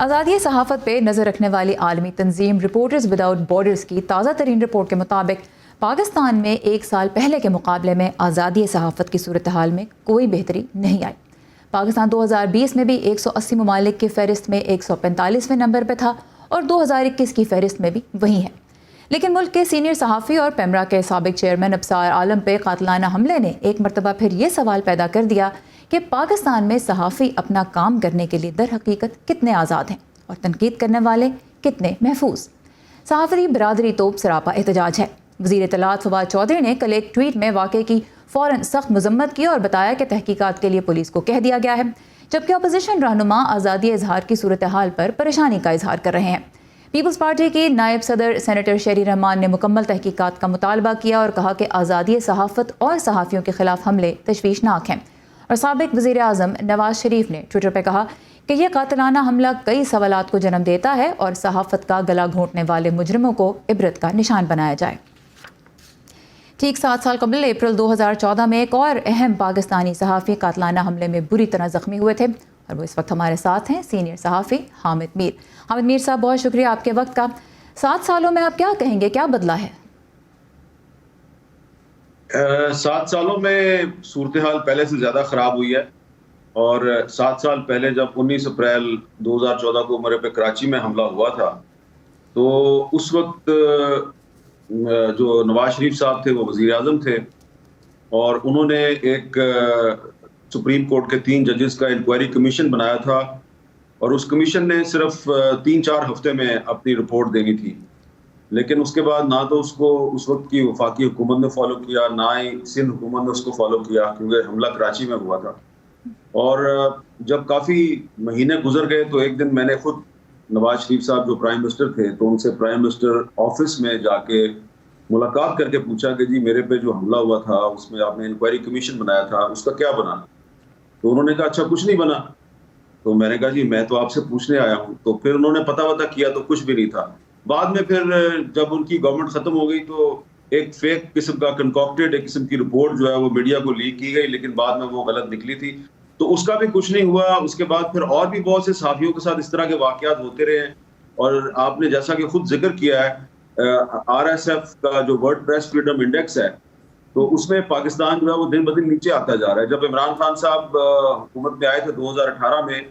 आज़ादी सहाफ़त पे नज़र रखने वाली आलमी तंजीम रिपोर्टर्स विदाउट बॉर्डर्स की ताज़ा तरीन रिपोर्ट के मुताबिक पाकिस्तान में एक साल पहले के मुकाबले में आज़ादी सहाफ़त की सूरत हाल में कोई बेहतरी नहीं आई। पाकिस्तान 2020 में भी 180 ममालिक की फ़हरिस्त में 145वें नंबर पर था और 2021 की फ़हरिस्त में भी वही है। लेकिन मुल्क के सीनियर सहाफ़ी और पेमरा के साबिक चेयरमैन अबसार आलम पे कातलाना हमले ने एक मरतबा फिर ये सवाल पैदा कर दिया कि पाकिस्तान में सहाफ़ी अपना काम करने के लिए दर हकीकत कितने आज़ाद हैं और तनकीद करने वाले कितने महफूज। सहाफ़ी बरादरी तो सरापा एहतजाज है। वज़ीर इत्तलात फवाद चौधरी ने कल एक ट्वीट में वाक़े की फ़ौरन सख्त मज़म्मत की और बताया कि तहकीकात के लिए पुलिस को कह दिया गया है, जबकि अपोजिशन रहनुमा आज़ादी इजहार की सूरत हाल पर परेशानी का इजहार कर रहे हैं। पीपल्स पार्टी की नायब सदर सेनेटर शहरी रहमान ने मुकम्मल तहकीकात का मुतालबा किया और कहा कि आज़ादी सहाफ़त और सहाफ़ियों के खिलाफ हमले तशवीशनाक हैं। और साबिक वज़ीर आज़म नवाज शरीफ ने ट्विटर पर कहा कि यह कातिलाना हमला कई सवालात को जन्म देता है और सहाफ़त का गला घोंटने वाले मुजरिमों को इबरत का निशान बनाया जाए। ठीक 7 साल कबल अप्रैल 2014 में एक और अहम पाकिस्तानी सहाफ़ी कातिलाना हमले में बुरी तरह ज़ख्मी हुए थे और वो इस वक्त हमारे साथ हैं, सीनियर सहाफ़ी हामिद मीर। हामिद मीर साहब, बहुत शुक्रिया आपके वक्त का। 7 सालों में आप क्या कहेंगे, क्या बदला है? 7 सालों में सूरत हाल पहले से ज़्यादा ख़राब हुई है और 7 साल पहले जब 19 अप्रैल 2014 को मेरे पे कराची में हमला हुआ था तो उस वक्त जो नवाज शरीफ साहब थे वो वज़ीर आज़म थे और उन्होंने एक सुप्रीम कोर्ट के 3 जजेस का इंक्वायरी कमीशन बनाया था और उस कमीशन ने सिर्फ 3-4 हफ्ते में अपनी रिपोर्ट देनी थी। लेकिन उसके बाद ना तो उसको उस वक्त की वफाकी हुकूमत ने फॉलो किया, ना ही सिंध हुकूमत ने उसको फॉलो किया, क्योंकि हमला कराची में हुआ था। और जब काफ़ी महीने गुजर गए तो एक दिन मैंने खुद नवाज शरीफ साहब जो प्राइम मिनिस्टर थे तो उनसे प्राइम मिनिस्टर ऑफिस में जाके मुलाकात करके पूछा कि जी मेरे पे जो हमला हुआ था उसमें आपने इंक्वायरी कमीशन बनाया था, उसका क्या बना? तो उन्होंने कहा अच्छा कुछ नहीं बना। तो मैंने कहा जी मैं तो आपसे पूछने आया हूँ। तो फिर उन्होंने पता किया तो कुछ भी नहीं था। बाद में फिर जब उनकी गवर्नमेंट खत्म हो गई तो एक फेक किस्म का कंकॉक्टेड एक किस्म की रिपोर्ट जो है वो मीडिया को लीक की गई, लेकिन बाद में वो गलत निकली थी, तो उसका भी कुछ नहीं हुआ। उसके बाद फिर और भी बहुत से सहाफ़ियों के साथ इस तरह के वाक़यात होते रहे और आपने जैसा कि खुद जिक्र किया है RSF का जो वर्ल्ड प्रेस फ्रीडम इंडेक्स है तो उसमें पाकिस्तान जो है वो दिन ब दिन नीचे आता जा रहा है। जब इमरान खान साहब हुकूमत में आए थे 2018 में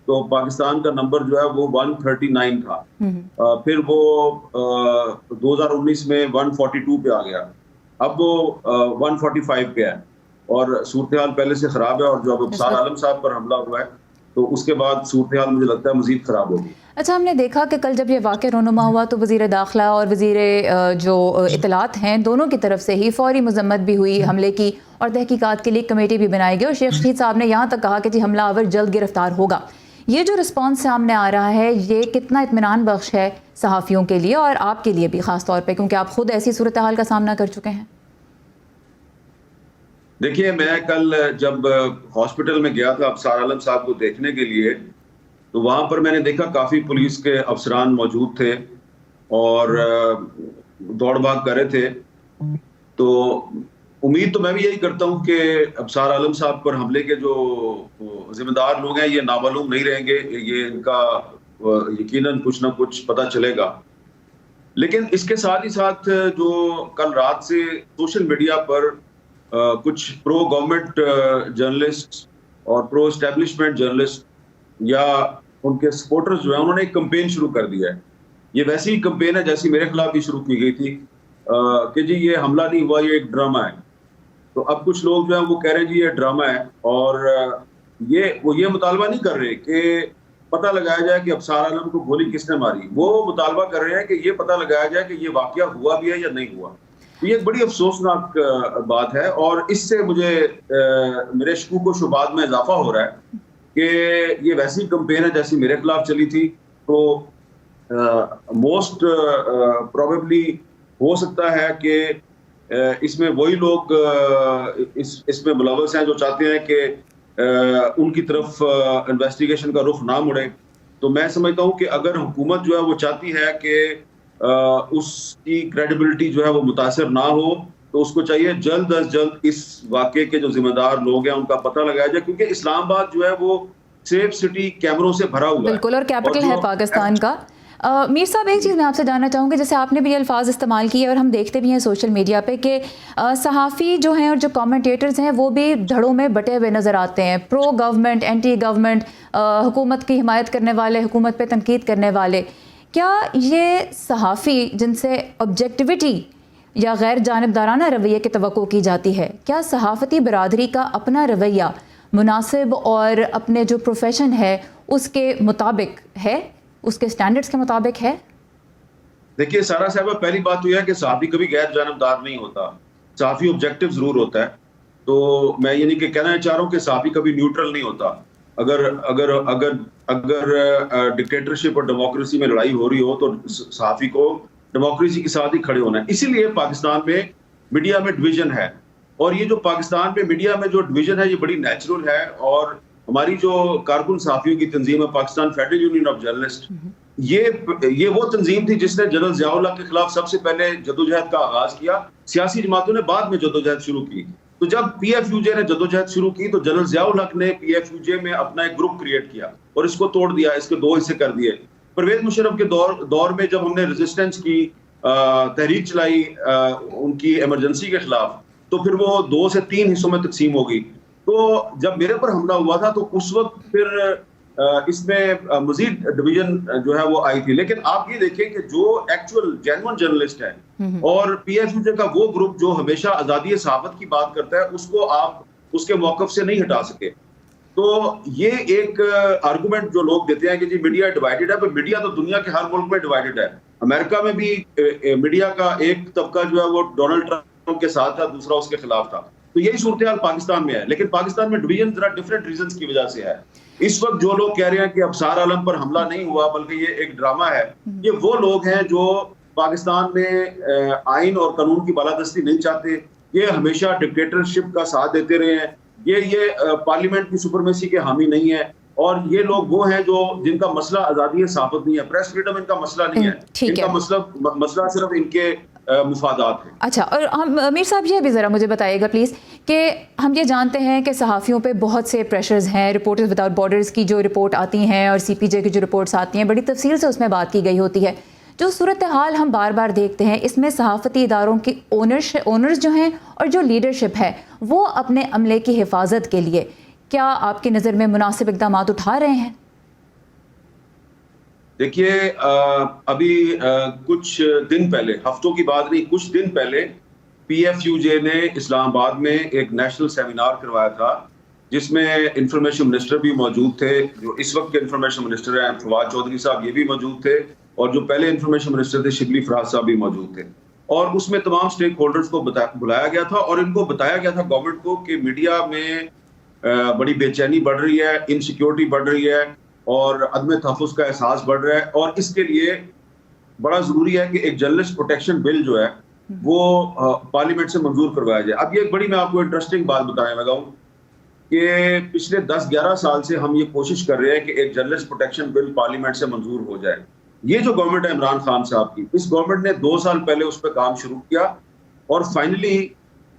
तो पाकिस्तान का नंबर जो है वो 139 था, फिर वो 2019 में 142 पे आ गया, अब वो 145 पे है और सूरत हाल पहले से खराब है। और जो अब अबसार आलम साहब पर हमला हुआ है तो उसके बाद सूरत हाल मुझे लगता है मजीद खराब होगी। अच्छा, हमने देखा कि कल जब ये वाक़या रोनुमा हुआ तो वज़ीर दाखिला और वज़ीर जो इत्तलात हैं दोनों की तरफ से ही फौरी मज़म्मत भी हुई हमले की और तहकीकात के लिए कमेटी भी बनाई गई और शेख रशीद साहब ने यहाँ तक कहा कि जी हमलावर जल्द गिरफ्तार होगा। ये जो रिस्पॉन्स सामने आ रहा है ये कितना इत्मीनान बख्श है सहाफ़ियों के लिए और आपके लिए भी ख़ास तौर पे, क्योंकि आप खुद ऐसी सूरत हाल का सामना कर चुके हैं? देखिए, मैं कल जब हॉस्पिटल में गया था अबसार आलम साहब को देखने के लिए तो वहाँ पर मैंने देखा काफ़ी पुलिस के अफसरान मौजूद थे और दौड़ भाग कर रहे थे। तो उम्मीद तो मैं भी यही करता हूँ कि अबसार आलम साहब पर हमले के जो जिम्मेदार लोग हैं ये नामालूम नहीं रहेंगे, ये इनका यकीनन कुछ ना कुछ पता चलेगा। लेकिन इसके साथ ही साथ जो कल रात से सोशल मीडिया पर कुछ प्रो गवर्नमेंट जर्नलिस्ट और प्रो एस्टेब्लिशमेंट जर्नलिस्ट या उनके सपोर्टर्स जो है उन्होंने एक कैंपेन शुरू कर दिया है। ये वैसी ही कैंपेन है जैसी मेरे खिलाफ भी शुरू की गई थी कि जी ये हमला नहीं हुआ, ये एक ड्रामा है। तो अब कुछ लोग जो है वो कह रहे हैं जी ये ड्रामा है और वो ये मुतालबा नहीं कर रहे कि पता लगाया जाए कि अबसार आलम को गोली किसने मारी, वो मुतालबा कर रहे हैं कि ये पता लगाया जाए कि ये वाकया हुआ भी है या नहीं हुआ। तो ये एक बड़ी अफसोसनाक बात है और इससे मुझे मेरे शकूक व शुबात में इजाफा हो रहा है कि ये वैसी कैंपेन है जैसी मेरे खिलाफ चली थी। तो मोस्ट प्रोबेबली हो सकता है कि इसमें वही लोग इसमें मुलव्वस हैं जो चाहते हैं कि उनकी तरफ इन्वेस्टिगेशन का रुख ना मुड़े। तो मैं समझता हूँ कि अगर हुकूमत जो है वो चाहती है कि उसकी क्रेडिबिलिटी जो है वो मुतासर ना हो तो उसको चाहिए जल्द अज जल्द इस वाक़े के जो जिम्मेदार लोग हैं उनका पता लगाया जाए, क्योंकि इस्लामाबाद जो है वो सेफ सिटी कैमरों से भरा हुआ है। बिल्कुल, और कैपिटल है पाकिस्तान का। मीर साहब, एक चीज़ मैं आपसे जानना चाहूँगी, जैसे आपने भी ये अल्फाज इस्तेमाल किए और हम देखते भी हैं सोशल मीडिया पे कि सहाफ़ी जो हैं और जो कमेंटेटर्स हैं वो भी धड़ों में बटे हुए नज़र आते हैं, प्रो गवर्नमेंट, एंटी गवर्नमेंट, हुकूमत की हिमायत करने वाले, हुकूमत पे तनकीद करने वाले। क्या ये सहाफ़ी जिनसे ऑब्जेक्टिविटी या गैर जानिबदाराना रवैये की तवक्को की जाती है, क्या सहाफ़ती बरादरी का अपना रवैया मुनासिब और अपने जो प्रोफेशन है उसके मुताबिक है, उसके स्टैंडर्ड्स के मुताबिक है? देखिए सारा साहब, पहली बात तो यह है कि सहाफ़ी कभी गैर जानबदार नहीं होता, सहाफ़ी ऑब्जेक्टिव जरूर होता है। तो मैं ये नहीं कि कहना चाह रहा हूँ कि सहाफ़ी कभी न्यूट्रल नहीं होता। अगर अगर अगर अगर डिक्टेटरशिप और डेमोक्रेसी में लड़ाई हो रही हो तो सहाफ़ी को डेमोक्रेसी के साथ ही खड़े होना है। इसीलिए पाकिस्तान में मीडिया में डिवीजन है, और ये जो पाकिस्तान में मीडिया में जो डिवीजन है ये बड़ी नेचुरल है। और हमारी जो कारकुन सहाफ़ियों की तंजीम है, Pakistan federal union of journalist, ये वो तंजीम थी जिसने जनरल ज़ियाउल हक के खिलाफ सबसे पहले जदोजहद का आगाज किया। सियासी जमातों ने बाद में जदोजहद शुरू की। तो जब PFUJ ने जदोजहद शुरू की तो जनरल ज़ियाउल हक ने PFUJ में अपना एक ग्रुप क्रिएट किया और इसको तोड़ दिया, इसके दो हिस्से कर दिए। परवेज मुशर्रफ के दौर में जब हमने रेजिस्टेंस की तहरीक चलाई उनकी इमरजेंसी के खिलाफ, तो फिर वो 2 से 3 हिस्सों में तकसीम हो गई। तो जब मेरे पर हमला हुआ था तो उस वक्त फिर इसमें मजीद डिवीजन जो है वो आई थी। लेकिन आप ये देखें कि जो एक्चुअल जेन्युइन जर्नलिस्ट है और PFUJ का वो ग्रुप जो हमेशा आज़ादी सहाफत की बात करता है, उसको आप उसके मौक़िफ़ से नहीं हटा सके। तो ये एक आर्गुमेंट जो लोग देते हैं कि जी मीडिया डिवाइडेड है, पर मीडिया तो दुनिया के हर मुल्क में डिवाइडेड है। अमेरिका में भी मीडिया का एक तबका जो है वो डोनाल्ड ट्रंप के साथ था, दूसरा उसके खिलाफ था। तो यही सूरत हाल पाकिस्तान में है, लेकिन पाकिस्तान में डिवीजन जरा डिफरेंट रीजंस की वजह से है। इस वक्त जो लोग कह रहे हैं कि अबसार आलम पर हमला नहीं हुआ बल्कि ये एक ड्रामा है, ये वो लोग हैं जो पाकिस्तान में आइन और कानून की बालादस्ती नहीं चाहते। ये हमेशा डिक्टेटरशिप का साथ देते रहे हैं। ये पार्लियामेंट की सुपरमेसी के हामी नहीं है। और ये लोग वो हैं जो जिनका मसला आज़ादी सहाफत नहीं है, प्रेस फ्रीडम इनका मसला नहीं है, इनका मसला सिर्फ इनके मुफादात हैं। अच्छा, और हम मीर साहब ये भी ज़रा मुझे बताइएगा प्लीज़ कि हम ये जानते हैं कि सहाफ़ियों पे बहुत से प्रेशर्स हैं। रिपोर्टर्स विदाउट बॉर्डर्स की जो रिपोर्ट आती हैं और CPJ की जो रिपोर्ट्स आती हैं, बड़ी तफसील से उसमें बात की गई होती है। जो सूरत हाल हम बार बार देखते हैं, इसमें सहाफ़ती इदारों की ओनर्स जो हैं और जो लीडरशिप है वो अपने अमले की हिफाजत के लिए क्या आपकी नज़र में मुनासिब इक़दामात उठा रहे हैं? देखिए अभी कुछ दिन पहले, हफ्तों की बात नहीं, कुछ दिन पहले PFUJ ने इस्लामाबाद में एक नेशनल सेमिनार करवाया था जिसमें इंफॉर्मेशन मिनिस्टर भी मौजूद थे। जो इस वक्त के इंफॉर्मेशन मिनिस्टर हैं फवाद चौधरी साहब, ये भी मौजूद थे, और जो पहले इंफॉर्मेशन मिनिस्टर थे शिबली फराज साहब भी मौजूद थे। और उसमें तमाम स्टेक होल्डर्स को बुलाया गया था और इनको बताया गया था गवर्नमेंट को कि मीडिया में बड़ी बेचैनी बढ़ रही है, इनसिक्योरिटी बढ़ रही है और अदम तहफ़्फ़ुज़ का एहसास बढ़ रहा है, और इसके लिए बड़ा ज़रूरी है कि एक जर्नलिस्ट प्रोटेक्शन बिल जो है वो पार्लियामेंट से मंजूर करवाया जाए। अब ये एक बड़ी, मैं आपको इंटरेस्टिंग बात बताने लगा हूँ कि पिछले 10-11 साल से हम ये कोशिश कर रहे हैं कि एक जर्नलिस्ट प्रोटेक्शन बिल पार्लियामेंट से मंजूर हो जाए। ये जो गवर्नमेंट है इमरान खान साहब की, इस गवर्नमेंट ने 2 साल पहले उस पर काम शुरू किया और finally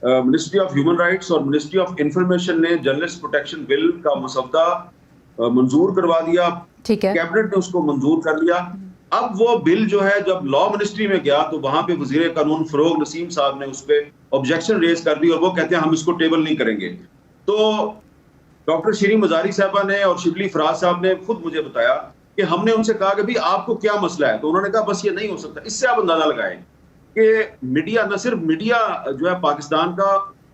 ministry of human rights और मिनिस्ट्री ऑफ इंफॉर्मेशन ने जर्नलिस्ट प्रोटेक्शन बिल का मसौदा मंजूर करवा दिया। कैबिनेट ने उसको मंजूर कर लिया। अब वो बिल जो है जब लॉ मिनिस्ट्री में गया तो वहां पे वजीर कानून फरोग नसीम साहब ने उस पर ऑब्जेक्शन रेज कर दी और वो कहते हैं हम इसको टेबल नहीं करेंगे। तो डॉक्टर शीरीन मजारी साहबा ने और शिबली फराज साहब ने खुद मुझे बताया कि हमने उनसे कहा कि भाई आपको क्या मसला है, तो उन्होंने कहा बस ये नहीं हो सकता। इससे आप अंदाजा लगाएं कि मीडिया, न सिर्फ मीडिया जो है पाकिस्तान का,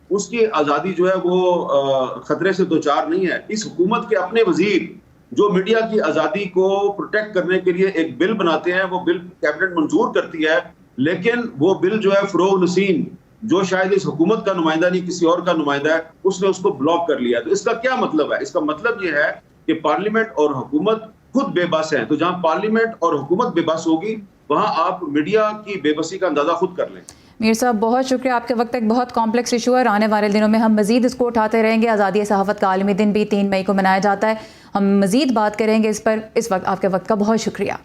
उसकी आज़ादी जो है वो खतरे से दो चार नहीं है। इस हुकूमत के अपने वजीर जो मीडिया की आज़ादी को प्रोटेक्ट करने के लिए एक बिल बनाते हैं, वो बिल कैबिनेट मंजूर करती है, लेकिन वो बिल जो है फरोग नसीम जो शायद इस हुकूमत का नुमाइंदा नहीं किसी और का नुमाइंदा है, उसने उसको ब्लॉक कर लिया। तो इसका क्या मतलब है? इसका मतलब ये है कि पार्लियामेंट और हुकूमत खुद बेबस हैं। तो जहां पार्लियामेंट और हुकूमत बेबस होगी वहां आप मीडिया की बेबसी का अंदाजा खुद कर लें। मीर साहब बहुत शुक्रिया, आपके वक्त एक बहुत कॉम्प्लेक्स इशू है और आने वाले दिनों में हम मज़ीद इसको उठाते रहेंगे। आज़ादी सहाफ़त का आलमी दिन भी 3 मई को मनाया जाता है, हम मज़ीद बात करेंगे इस पर। इस वक्त आपके वक्त का बहुत शुक्रिया।